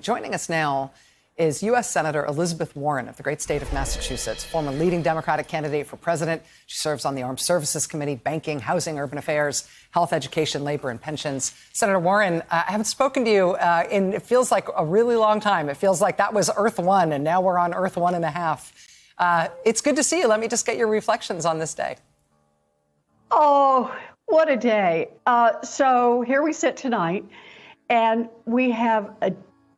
Joining us now is U.S. Senator Elizabeth Warren of the great state of Massachusetts, former leading Democratic candidate for president. She serves on the Armed Services Committee, Banking, Housing, Urban Affairs, Health, Education, Labor, and Pensions. Senator Warren, I haven't spoken to you in, it feels like a really long time. It feels like that was Earth 1, and now we're on Earth 1.5. It's good to see you. Let me just get your reflections on this day. Oh, what a day. So here we sit tonight, and we have a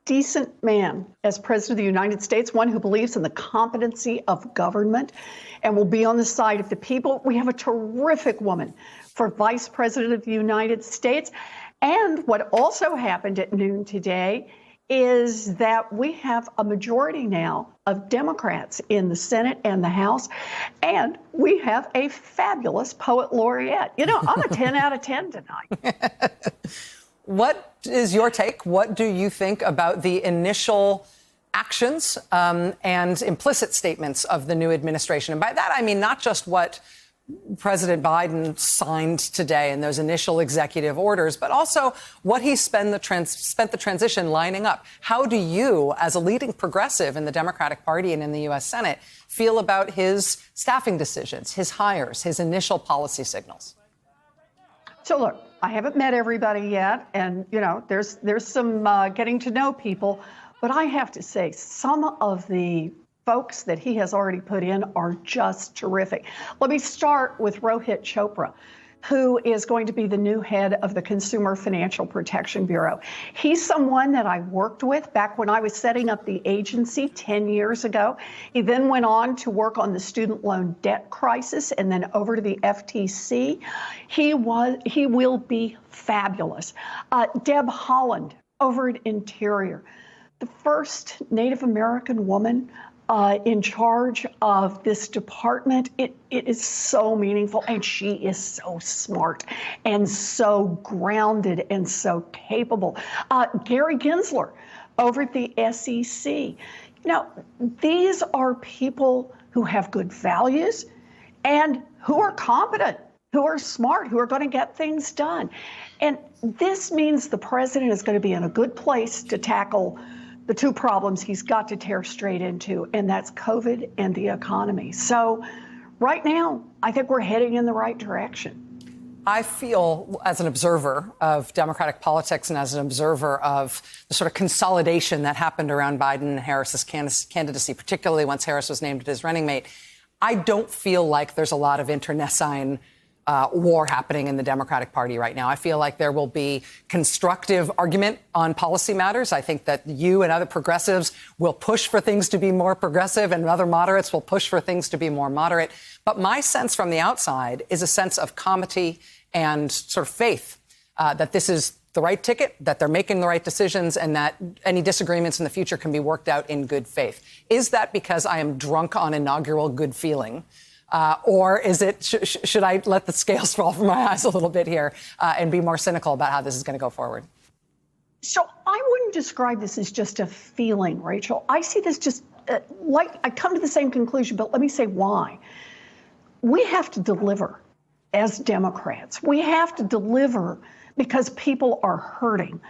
decent man as president of the United States, one who believes in the competency of government and will be on the side of the people. We have a terrific woman for vice president of the United States. And what also happened at noon today is that we have a majority now of Democrats in the Senate and the House, and we have a fabulous poet laureate. You know, I'm a 10 out of 10 tonight. What is your take? What do you think about the initial actions and implicit statements of the new administration? And by that, I mean not just what President Biden signed today in those initial executive orders, but also what he spent the transition lining up. How do you, as a leading progressive in the Democratic Party and in the U.S. Senate, feel about his staffing decisions, his hires, his initial policy signals? So look, I haven't met everybody yet, and you know, there's some getting to know people, but I have to say some of the folks that he has already put in are just terrific. Let me start with Rohit Chopra, who is going to be the new head of the Consumer Financial Protection Bureau. He's someone that I worked with back when I was setting up the agency 10 years ago. He then went on to work on the student loan debt crisis and then over to the FTC. He will be fabulous. Deb Haaland over at Interior, the first Native American woman in charge of this department. It is so meaningful, and she is so smart and so grounded and so capable. Gary Gensler over at the SEC. You know, these are people who have good values and who are competent, who are smart, who are going to get things done. And this means the president is going to be in a good place to tackle the two problems he's got to tear straight into, and that's COVID and the economy. So right now, I think we're heading in the right direction. I feel, as an observer of Democratic politics and as an observer of the sort of consolidation that happened around Biden and Harris's candidacy, particularly once Harris was named his running mate, I don't feel like there's a lot of internecine war happening in the Democratic Party right now. I feel like there will be constructive argument on policy matters. I think that you and other progressives will push for things to be more progressive, and other moderates will push for things to be more moderate. But my sense from the outside is a sense of comity and sort of faith that this is the right ticket, that they're making the right decisions, and that any disagreements in the future can be worked out in good faith. Is that because I am drunk on inaugural good feeling? Or is it, should I let the scales fall from my eyes a little bit here and be more cynical about how this is going to go forward? So I wouldn't describe this as just a feeling, Rachel. I see this just like I come to the same conclusion, but let me say why. We have to deliver as Democrats. We have to deliver because people are hurting.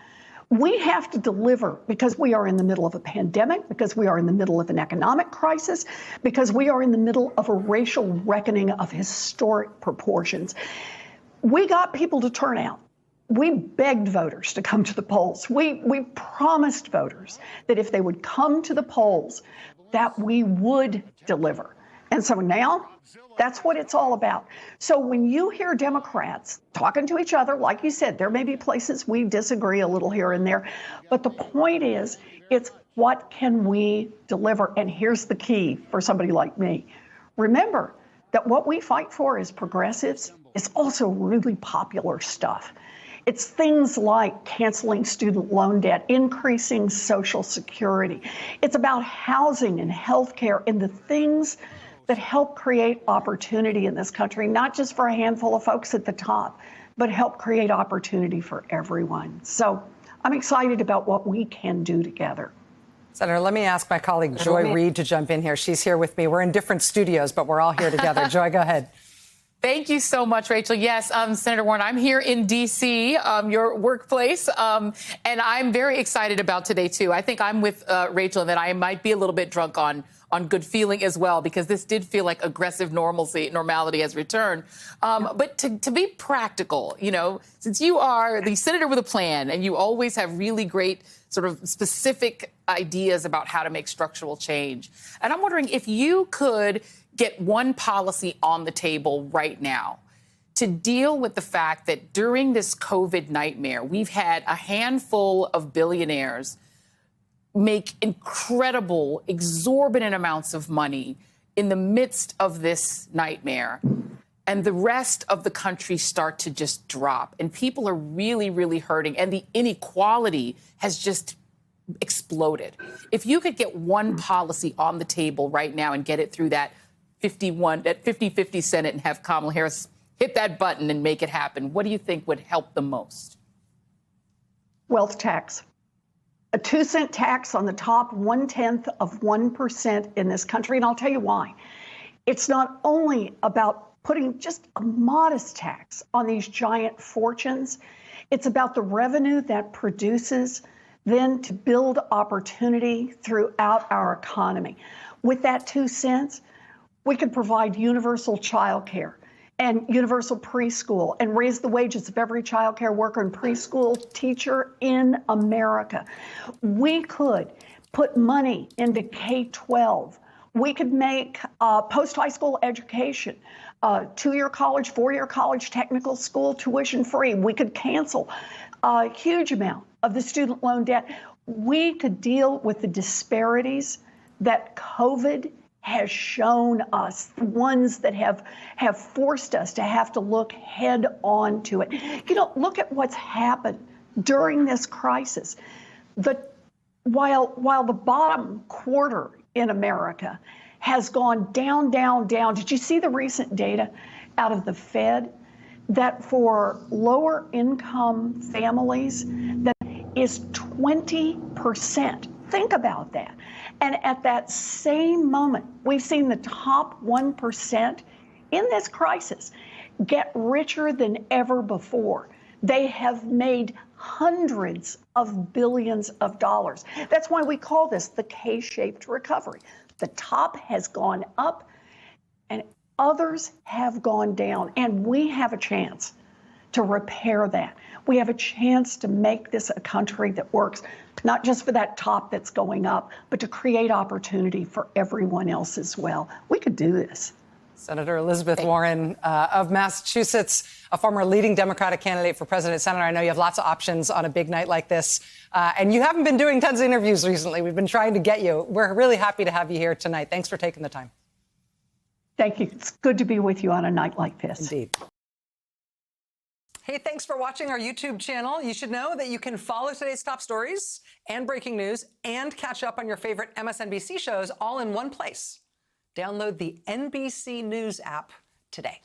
We have to deliver because we are in the middle of a pandemic, because we are in the middle of an economic crisis, because we are in the middle of a racial reckoning of historic proportions. We got people to turn out. We begged voters to come to the polls. We promised voters that if they would come to the polls, that we would deliver. And so now that's what it's all about. So when you hear Democrats talking to each other, like you said, there may be places we disagree a little here and there. But the point is, it's what can we deliver? And here's the key for somebody like me. Remember that what we fight for as progressives is also really popular stuff. It's things like canceling student loan debt, increasing Social Security. It's about housing and health care and the things that help create opportunity in this country, not just for a handful of folks at the top, but help create opportunity for everyone. So I'm excited about what we can do together. Senator, let me ask my colleague Joy Reid to jump in here. She's here with me. We're in different studios, but we're all here together. Joy, go ahead. Thank you so much, Rachel. Yes, Senator Warren, I'm here in D.C., your workplace, and I'm very excited about today, too. I think I'm with Rachel in that I might be a little bit drunk on good feeling as well, because this did feel like aggressive normality has returned. But to be practical, you know, since you are the senator with a plan and you always have really great sort of specific ideas about how to make structural change, and I'm wondering if you could get one policy on the table right now to deal with the fact that during this COVID nightmare, we've had a handful of billionaires make incredible, exorbitant amounts of money in the midst of this nightmare, and the rest of the country start to just drop, and people are really, really hurting, and the inequality has just exploded. If you could get one policy on the table right now and get it through that 50-50 Senate and have Kamala Harris hit that button and make it happen, what do you think would help the most? Wealth tax. A 2-cent tax on the top 0.1% in this country. And I'll tell you why. It's not only about putting just a modest tax on these giant fortunes, it's about the revenue that produces then to build opportunity throughout our economy. With that 2 cents, we could provide universal child care and universal preschool and raise the wages of every child care worker and preschool teacher in America. We could put money into K-12. We could make post-high school education, 2-year college, 4-year college, technical school tuition free. We could cancel a huge amount of the student loan debt. We could deal with the disparities that COVID has shown us, ones that have forced us to have to look head on to it. You know, look at what's happened during this crisis. While the bottom quarter in America has gone down, down, down, did you see the recent data out of the Fed that for lower income families that is 20%? Think about that. And at that same moment, we've seen the top 1% in this crisis get richer than ever before. They have made hundreds of billions of dollars. That's why we call this the K-shaped recovery. The top has gone up and others have gone down, and we have a chance to repair that. We have a chance to make this a country that works, not just for that top that's going up, but to create opportunity for everyone else as well. We could do this. Senator Elizabeth Warren of Massachusetts, a former leading Democratic candidate for president. Senator, I know you have lots of options on a big night like this, and you haven't been doing tons of interviews recently. We've been trying to get you. We're really happy to have you here tonight. Thanks for taking the time. Thank you. It's good to be with you on a night like this. Indeed. Hey, thanks for watching our YouTube channel. You should know that you can follow today's top stories and breaking news and catch up on your favorite MSNBC shows all in one place. Download the NBC News app today.